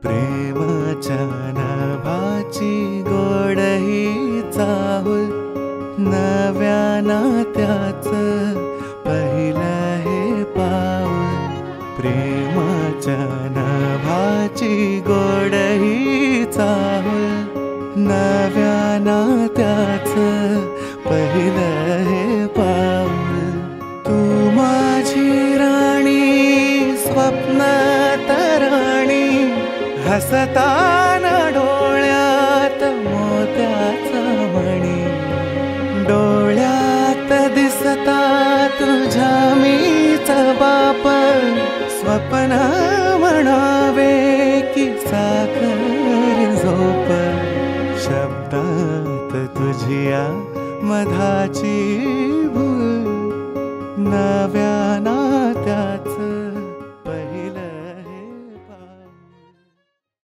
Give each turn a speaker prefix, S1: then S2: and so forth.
S1: प्रेमाच्या नभाची गोड ही चाहुल, नव्या नात्याचं पहिलं हे पाऊल. प्रेमाच्या नभाची गोड ही चाहुल, नव्या नात्याचं पहिलं हे पाऊल. तू माझी राणी, स्वप्नात राणी, हसताना डोळ्यात मोत्याचा मणी. डोळ्यात दिसता तुझ्या मीच बाप, स्वप्न म्हणावे की साखर झोप. शब्दात तुझिया मधाची भूल, नव्या